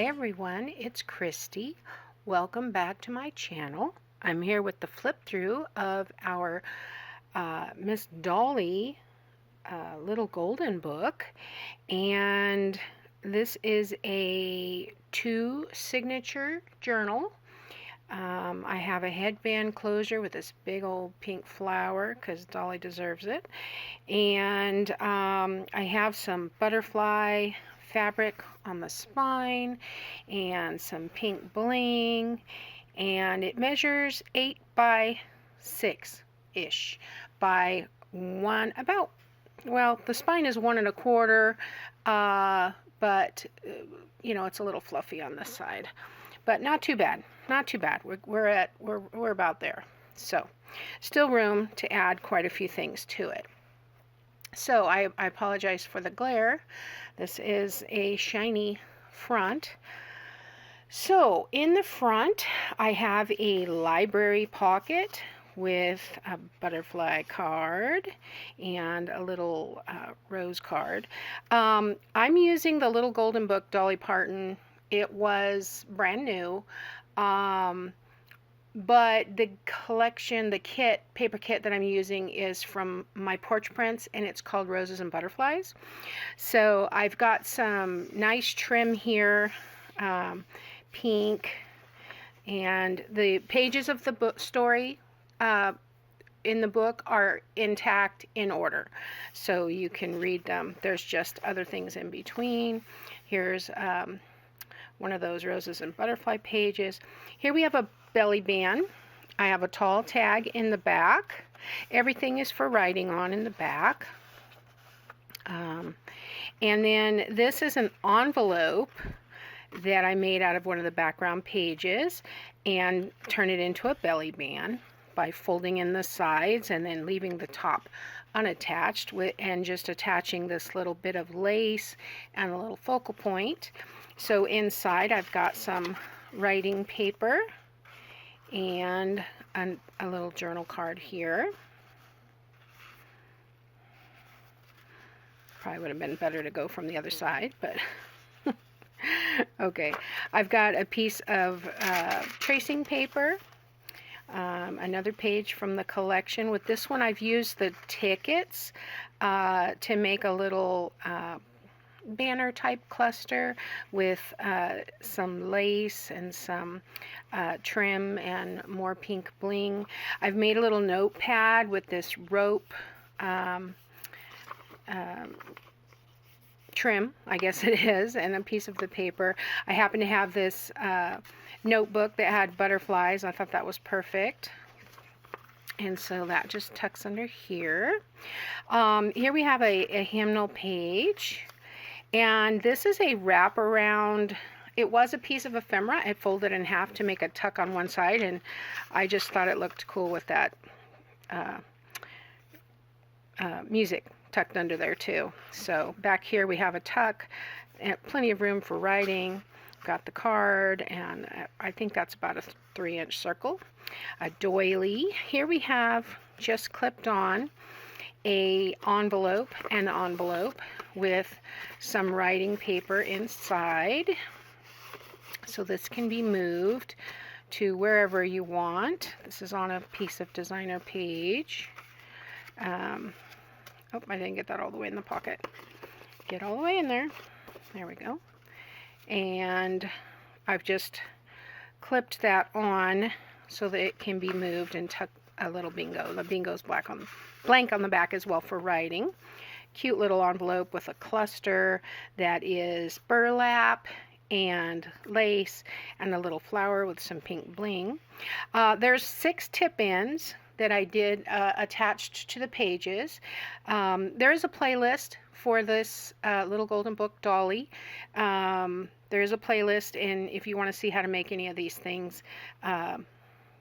Hi everyone, it's Kristi. Welcome back to my channel. I'm here with the flip through of our Miss Dolly little golden book, and this is a 2 signature journal. I have a headband closure with this big old pink flower because Dolly deserves it, and I have some butterfly fabric on the spine and some pink bling, and it measures 8 by 6 ish by 1 about, well, the spine is 1 1/4, but you know, it's a little fluffy on this side, but not too bad, not too bad. We're about there, so still room to add quite a few things to it. So I apologize for the glare. This is a shiny front. So in the front, I have a library pocket with a butterfly card and a little rose card. I'm using the little golden book Dolly Parton. It was brand new. But the collection, the kit, paper kit that I'm using is from my Porch prints, and it's called Roses and Butterflies. So I've got some nice trim here, pink, and the pages of the book story in the book are intact in order, so you can read them. There's just other things in between. Here's one of those Roses and Butterfly pages. Here we have a belly band. I have a tall tag in the back. Everything is for writing on in the back. And then this is an envelope that I made out of one of the background pages and turn it into a belly band by folding in the sides and then leaving the top unattached and just attaching this little bit of lace and a little focal point. So inside I've got some writing paper and a little journal card here. Probably would have been better to go from the other side, but okay. I've got a piece of tracing paper, another page from the collection. With this one, I've used the tickets to make a little banner type cluster with some lace and some trim and more pink bling. I've made a little notepad with this rope trim, I guess it is, and a piece of the paper. I happen to have this notebook that had butterflies. I thought that was perfect. And so that just tucks under here. Here we have a hymnal page. And this is a wraparound. It was a piece of ephemera. I folded in half to make a tuck on one side, and I just thought it looked cool with that music tucked under there too. So back here we have a tuck and plenty of room for writing. Got the card, and I think that's about a 3-inch circle. A doily. Here we have just clipped on an envelope with some writing paper inside, so this can be moved to wherever you want. This is on a piece of designer page. Oh, I didn't get that all the way in the pocket. Get all the way in there. There we go. And I've just clipped that on so that it can be moved and tuck a little bingo. The bingo's blank on the back as well for writing. Cute little envelope with a cluster that is burlap and lace and a little flower with some pink bling. There's 6 tip ends that I did attached to the pages. There is a playlist for this little golden book Dolly. There is a playlist, and if you want to see how to make any of these things,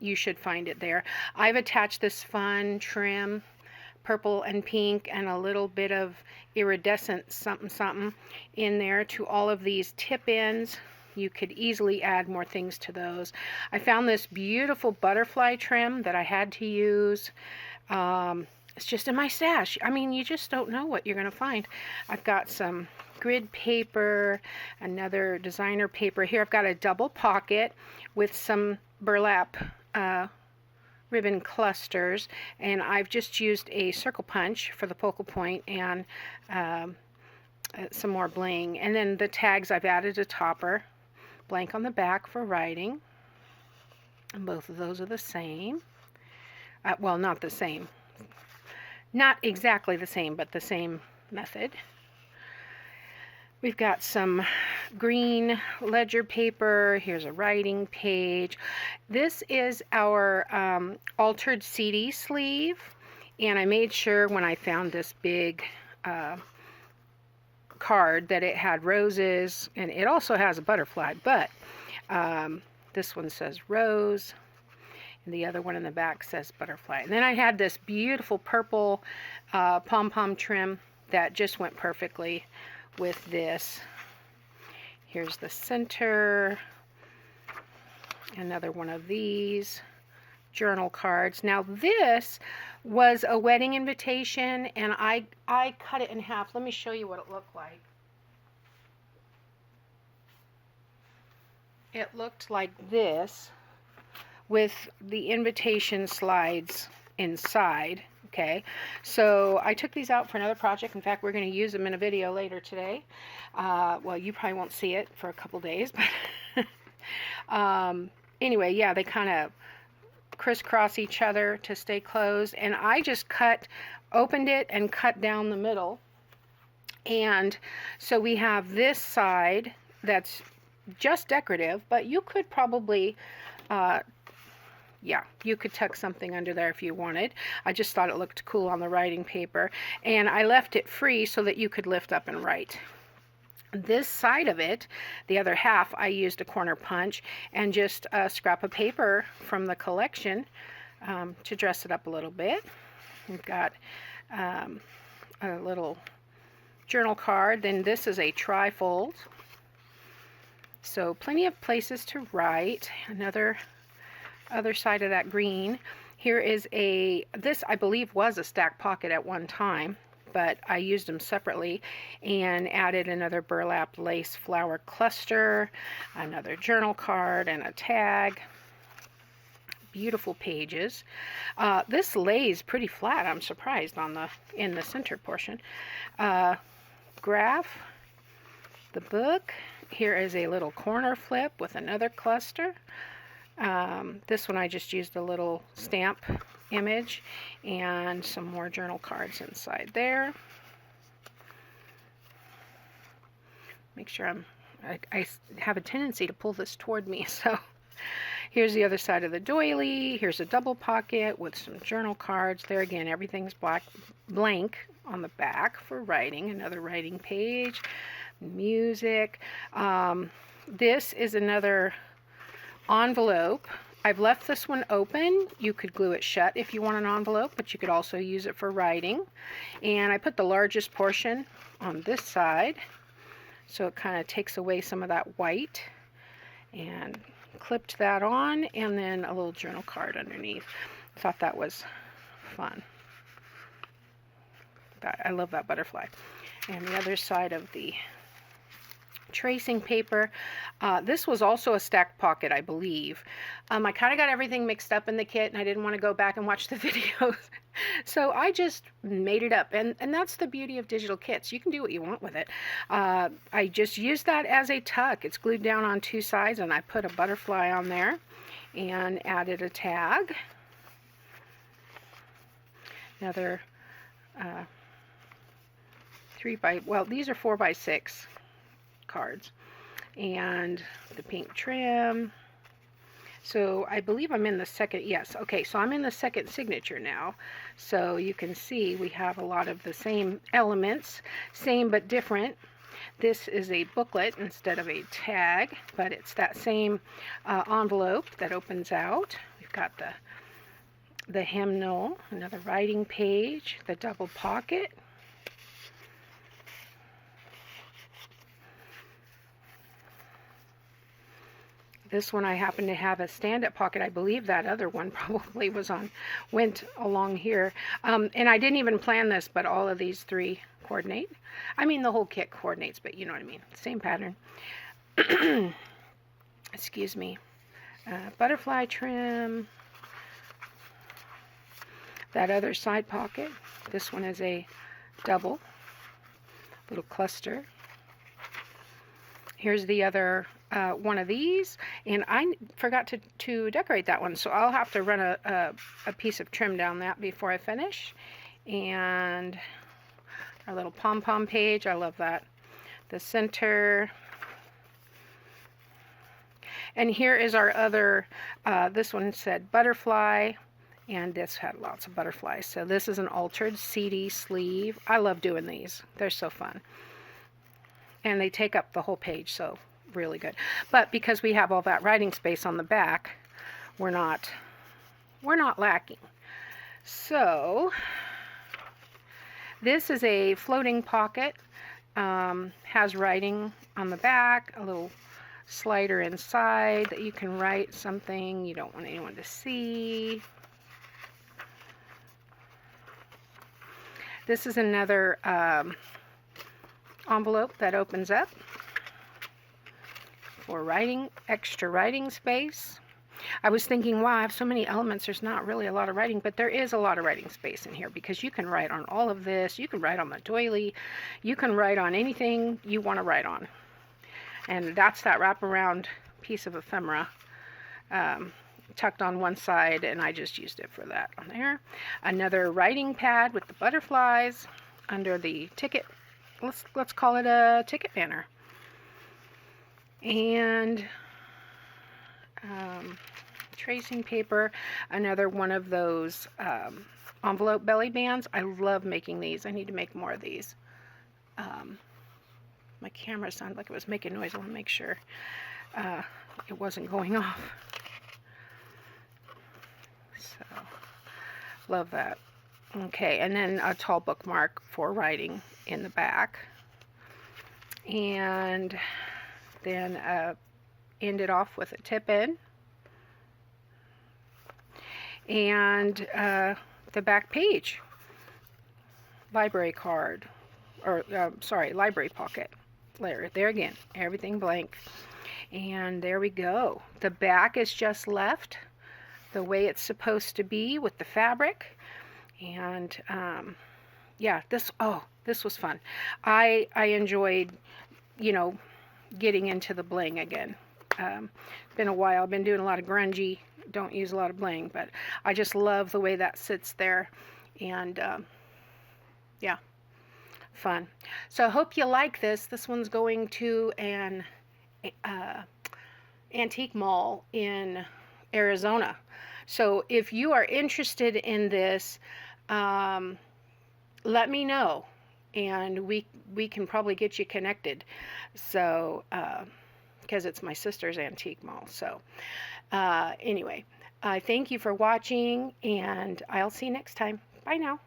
you should find it there. I've attached this fun trim, purple and pink, and a little bit of iridescent something in there to all of these tip ends. You could easily add more things to those. I found this beautiful butterfly trim that I had to use. It's just in my stash. I mean, you just don't know what you're going to find. I've got some grid paper, another designer paper. Here I've got a double pocket with some burlap ribbon clusters, and I've just used a circle punch for the focal point and some more bling. And then the tags, I've added a topper, blank on the back for writing, and both of those are the same. Well, not the same, not exactly the same, but the same method. We've got some green ledger paper. Here's a writing page. This is our altered CD sleeve, and I made sure when I found this big card that it had roses, and it also has a butterfly, but this one says rose, and the other one in the back says butterfly. And then I had this beautiful purple pom-pom trim that just went perfectly with this. Here's the center, another one of these journal cards. Now this was a wedding invitation, and I cut it in half. Let me show you what it looked like. It looked like this with the invitation slides inside. Okay, so I took these out for another project. In fact, we're going to use them in a video later today. Well, you probably won't see it for a couple days, but anyway, yeah, they kind of crisscross each other to stay closed, and I just opened it and cut down the middle. And so we have this side that's just decorative, but you could probably yeah, you could tuck something under there if you wanted. I just thought it looked cool on the writing paper, and I left it free so that you could lift up and write. This side of it, the other half, I used a corner punch and just a scrap of paper from the collection to dress it up a little bit. We've got a little journal card. Then this is a tri-fold, so plenty of places to write. Another other side of that green. Here is this I believe was a stack pocket at one time, but I used them separately and added another burlap lace flower cluster, another journal card, and a tag. Beautiful pages. This lays pretty flat, I'm surprised, in the center portion. Graph, the book. Here is a little corner flip with another cluster. This one I just used a little stamp image and some more journal cards inside there. Make sure I have a tendency to pull this toward me, so here's the other side of the doily. Here's a double pocket with some journal cards. There again, everything's blank on the back for writing. Another writing page. Music. This is another envelope. I've left this one open. You could glue it shut if you want an envelope, but you could also use it for writing. And I put the largest portion on this side, so it kind of takes away some of that white, and clipped that on, and then a little journal card underneath. I thought that was fun. I love that butterfly. And the other side of the tracing paper. This was also a stacked pocket, I believe. I kind of got everything mixed up in the kit, and I didn't want to go back and watch the videos. So I just made it up, and that's the beauty of digital kits. You can do what you want with it. I just used that as a tuck. It's glued down on two sides, and I put a butterfly on there and added a tag. Another these are 4x6 cards, and the pink trim. So I believe I'm in the second, yes, okay, so I'm in the second signature now. So you can see we have a lot of the same elements, same but different. This is a booklet instead of a tag, but it's that same envelope that opens out. We've got the hymnal, another writing page, the double pocket. This one I happen to have a stand-up pocket. I believe that other one probably went along here. And I didn't even plan this, but all of these three coordinate. I mean, the whole kit coordinates, but you know what I mean. Same pattern. Excuse me. Butterfly trim. That other side pocket. This one is a double. Little cluster. Here's the other one of these, and I forgot to decorate that one, so I'll have to run a piece of trim down that before I finish. And our little pom-pom page, I love that. The center. And here is our other, this one said butterfly, and this had lots of butterflies. So this is an altered CD sleeve. I love doing these. They're so fun. And they take up the whole page, so really good. But because we have all that writing space on the back, we're not lacking. So this is a floating pocket. Has writing on the back, a little slider inside that you can write something you don't want anyone to see. This is another envelope that opens up for writing, extra writing space. I was thinking, wow, I have so many elements, there's not really a lot of writing, but there is a lot of writing space in here because you can write on all of this, you can write on the doily, you can write on anything you want to write on. And that's that wraparound piece of ephemera tucked on one side, and I just used it for that on there. Another writing pad with the butterflies under the ticket. Let's call it a ticket banner. And tracing paper, another one of those envelope belly bands. I love making these. I need to make more of these. My camera sounded like it was making noise. I want to make sure it wasn't going off. So, love that. Okay, and then a tall bookmark for writing in the back. And then end it off with a tip-in. And the back page. Library card. Or, sorry, library pocket. There again, everything blank. And there we go. The back is just left the way it's supposed to be with the fabric. And yeah, this was fun. I enjoyed, you know, getting into the bling again. Been a while. I've been doing a lot of grungy, don't use a lot of bling, but I just love the way that sits there. And yeah, fun. So I hope you like this. This one's going to an antique mall in Arizona. So if you are interested in this, let me know, and we can probably get you connected. So because it's my sister's antique mall. So anyway, thank you for watching, and I'll see you next time. Bye now.